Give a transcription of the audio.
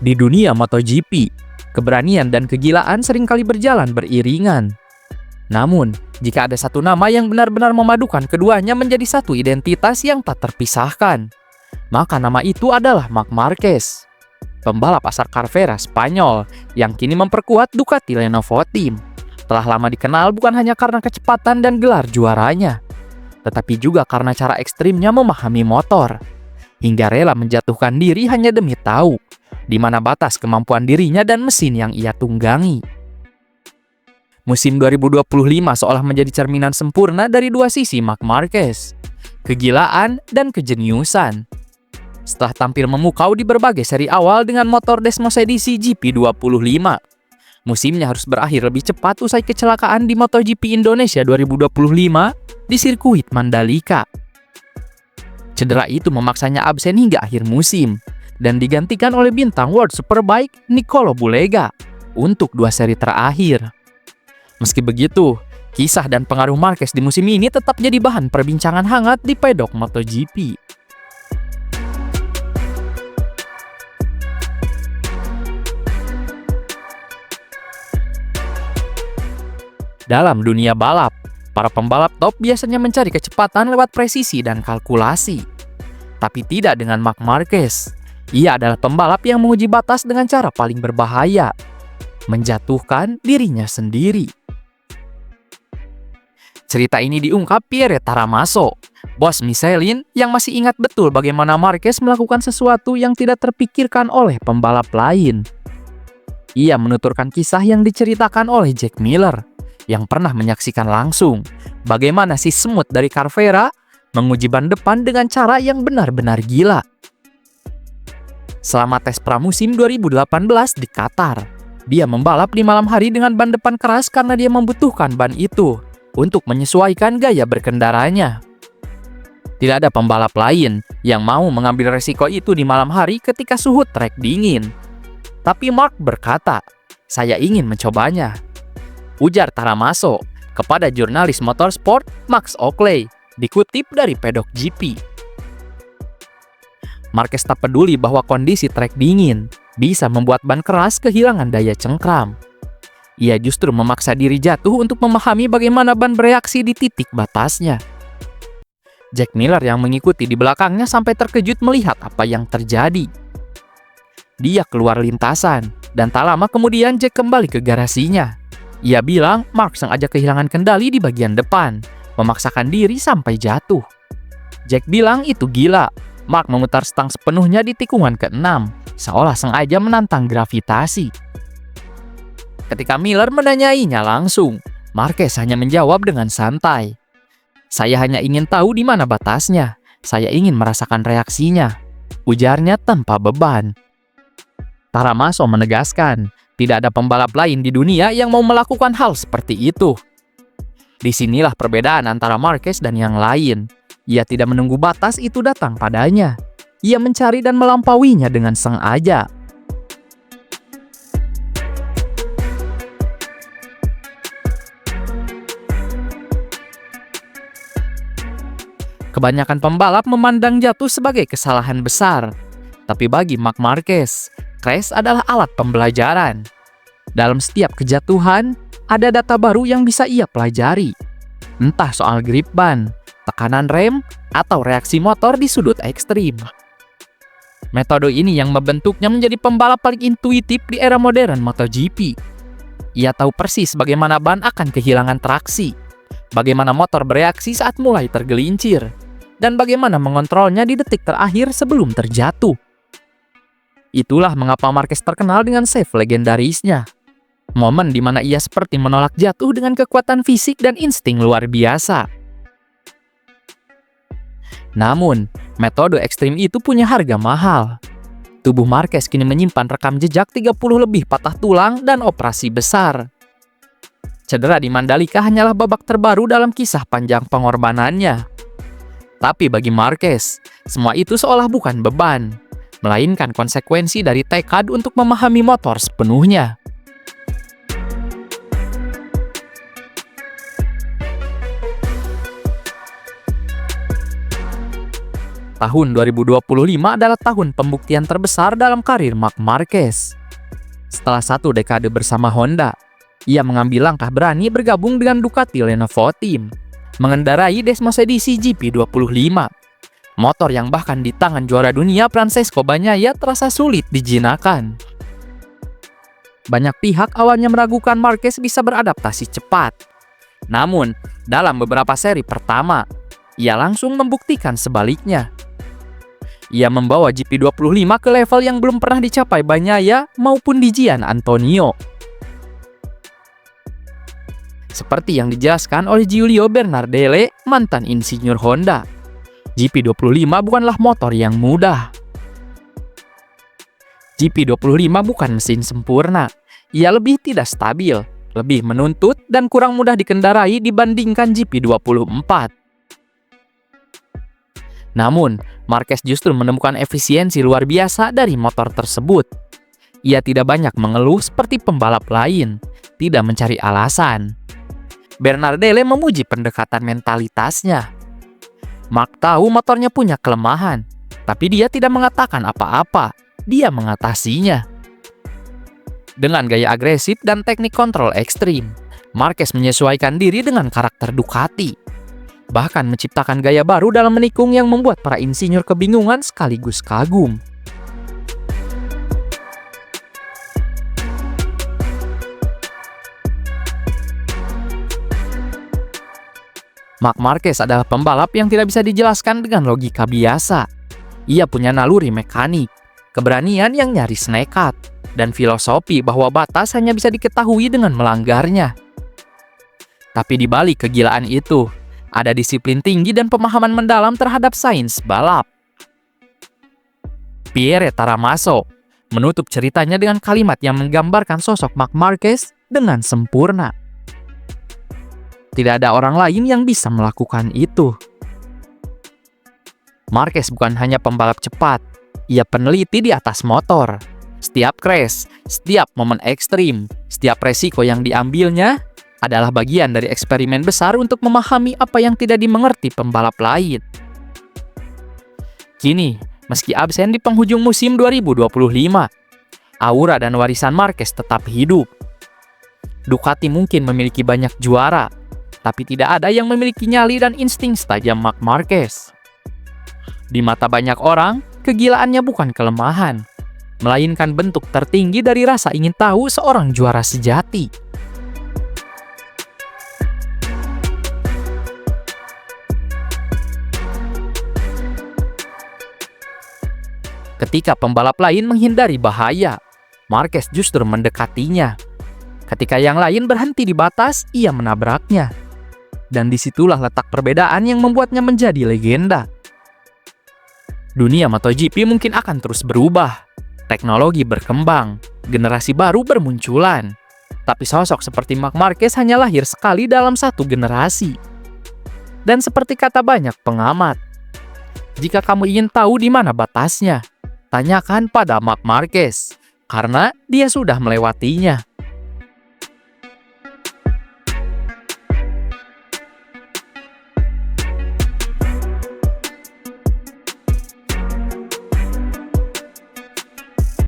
Di dunia MotoGP, keberanian dan kegilaan seringkali berjalan beriringan. Namun, jika ada satu nama yang benar-benar memadukan keduanya menjadi satu identitas yang tak terpisahkan, maka nama itu adalah Marc Marquez, pembalap asal Carvera, Spanyol, yang kini memperkuat Ducati Lenovo Team. Telah lama dikenal bukan hanya karena kecepatan dan gelar juaranya, tetapi juga karena cara ekstrimnya memahami motor, hingga rela menjatuhkan diri hanya demi tahu di mana batas kemampuan dirinya dan mesin yang ia tunggangi. Musim 2025 seolah menjadi cerminan sempurna dari dua sisi Marc Marquez, kegilaan dan kejeniusan. Setelah tampil memukau di berbagai seri awal dengan motor Desmos edisi GP25, musimnya harus berakhir lebih cepat usai kecelakaan di MotoGP Indonesia 2025 di sirkuit Mandalika. Cedera itu memaksanya absen hingga akhir musim dan digantikan oleh bintang World Superbike Nicolo Bulega untuk 2 seri terakhir. Meski begitu, kisah dan pengaruh Marquez di musim ini tetap jadi bahan perbincangan hangat di pedok MotoGP. Dalam dunia balap, para pembalap top biasanya mencari kecepatan lewat presisi dan kalkulasi. Tapi tidak dengan Marc Marquez. Ia adalah pembalap yang menguji batas dengan cara paling berbahaya, menjatuhkan dirinya sendiri. Cerita ini diungkap Pierre Taramaso, bos Michelin yang masih ingat betul bagaimana Marquez melakukan sesuatu yang tidak terpikirkan oleh pembalap lain. Ia menuturkan kisah yang diceritakan oleh Jack Miller, yang pernah menyaksikan langsung bagaimana si semut dari Carvera menguji ban depan dengan cara yang benar-benar gila. Selama tes pramusim 2018 di Qatar, dia membalap di malam hari dengan ban depan keras karena dia membutuhkan ban itu untuk menyesuaikan gaya berkendaranya. Tidak ada pembalap lain yang mau mengambil resiko itu di malam hari ketika suhu trek dingin. Tapi Marc berkata, "Saya ingin mencobanya," ujar Taramaso kepada jurnalis motorsport Max Oakley, dikutip dari Pedok GP. Marquez tak peduli bahwa kondisi trek dingin bisa membuat ban keras kehilangan daya cengkram. Ia justru memaksa diri jatuh untuk memahami bagaimana ban bereaksi di titik batasnya. Jack Miller yang mengikuti di belakangnya sampai terkejut melihat apa yang terjadi. Dia keluar lintasan, dan tak lama kemudian Jack kembali ke garasinya. Ia bilang Marc sengaja kehilangan kendali di bagian depan, memaksakan diri sampai jatuh. Jack bilang itu gila. Marc memutar stang sepenuhnya di tikungan ke-6, seolah sengaja menantang gravitasi. Ketika Miller menanyainya langsung, Marquez hanya menjawab dengan santai. "Saya hanya ingin tahu di mana batasnya. Saya ingin merasakan reaksinya," ujarnya tanpa beban. Taramaso menegaskan, tidak ada pembalap lain di dunia yang mau melakukan hal seperti itu. Disinilah perbedaan antara Marquez dan yang lain. Ia tidak menunggu batas itu datang padanya. Ia mencari dan melampauinya dengan sengaja. Kebanyakan pembalap memandang jatuh sebagai kesalahan besar. Tapi bagi Marc Marquez, crash adalah alat pembelajaran. Dalam setiap kejatuhan, ada data baru yang bisa ia pelajari. Entah soal grip ban, tekanan rem, atau reaksi motor di sudut ekstrim. Metode ini yang membentuknya menjadi pembalap paling intuitif di era modern MotoGP. Ia tahu persis bagaimana ban akan kehilangan traksi, bagaimana motor bereaksi saat mulai tergelincir, dan bagaimana mengontrolnya di detik terakhir sebelum terjatuh. Itulah mengapa Marquez terkenal dengan save legendarisnya. Momen di mana ia seperti menolak jatuh dengan kekuatan fisik dan insting luar biasa. Namun, metode ekstrim itu punya harga mahal. Tubuh Marquez kini menyimpan rekam jejak 30 lebih patah tulang dan operasi besar. Cedera di Mandalika hanyalah babak terbaru dalam kisah panjang pengorbanannya. Tapi bagi Marquez, semua itu seolah bukan beban, melainkan konsekuensi dari tekad untuk memahami motor sepenuhnya. Tahun 2025 adalah tahun pembuktian terbesar dalam karir Marc Marquez. Setelah 1 dekade bersama Honda, ia mengambil langkah berani bergabung dengan Ducati Lenovo Team, mengendarai Desmos edisi GP25. Motor yang bahkan di tangan juara dunia Francesco Bagnaia terasa sulit dijinakan. Banyak pihak awalnya meragukan Marquez bisa beradaptasi cepat. Namun, dalam beberapa seri pertama, ia langsung membuktikan sebaliknya. Ia membawa GP25 ke level yang belum pernah dicapai Bagnaia maupun di Gian Antonio. Seperti yang dijelaskan oleh Giulio Bernardelli, mantan insinyur Honda, GP25 bukanlah motor yang mudah. GP25 bukan mesin sempurna. Ia lebih tidak stabil, lebih menuntut, dan kurang mudah dikendarai dibandingkan GP24. Namun, Marquez justru menemukan efisiensi luar biasa dari motor tersebut. Ia tidak banyak mengeluh seperti pembalap lain, tidak mencari alasan. Bernardelli memuji pendekatan mentalitasnya. Marc tahu motornya punya kelemahan, tapi dia tidak mengatakan apa-apa. Dia mengatasinya. Dengan gaya agresif dan teknik kontrol ekstrim, Marquez menyesuaikan diri dengan karakter Ducati. Bahkan menciptakan gaya baru dalam menikung yang membuat para insinyur kebingungan sekaligus kagum. Marc Marquez adalah pembalap yang tidak bisa dijelaskan dengan logika biasa. Ia punya naluri mekanik, keberanian yang nyaris nekat, dan filosofi bahwa batas hanya bisa diketahui dengan melanggarnya. Tapi di balik kegilaan itu, ada disiplin tinggi dan pemahaman mendalam terhadap sains balap. Pierre Taramaso menutup ceritanya dengan kalimat yang menggambarkan sosok Marc Marquez dengan sempurna. Tidak ada orang lain yang bisa melakukan itu. Marquez bukan hanya pembalap cepat, ia peneliti di atas motor. Setiap crash, setiap momen ekstrim, setiap resiko yang diambilnya adalah bagian dari eksperimen besar untuk memahami apa yang tidak dimengerti pembalap lain. Kini, meski absen di penghujung musim 2025, aura dan warisan Marquez tetap hidup. Ducati mungkin memiliki banyak juara, tapi tidak ada yang memiliki nyali dan insting setajam Marc Marquez. Di mata banyak orang, kegilaannya bukan kelemahan, melainkan bentuk tertinggi dari rasa ingin tahu seorang juara sejati. Ketika pembalap lain menghindari bahaya, Marquez justru mendekatinya. Ketika yang lain berhenti di batas, ia menabraknya. Dan disitulah letak perbedaan yang membuatnya menjadi legenda. Dunia MotoGP mungkin akan terus berubah. Teknologi berkembang, generasi baru bermunculan. Tapi sosok seperti Marc Marquez hanya lahir sekali dalam satu generasi. Dan seperti kata banyak pengamat, jika kamu ingin tahu di mana batasnya, tanyakan pada Marc Marquez, karena dia sudah melewatinya.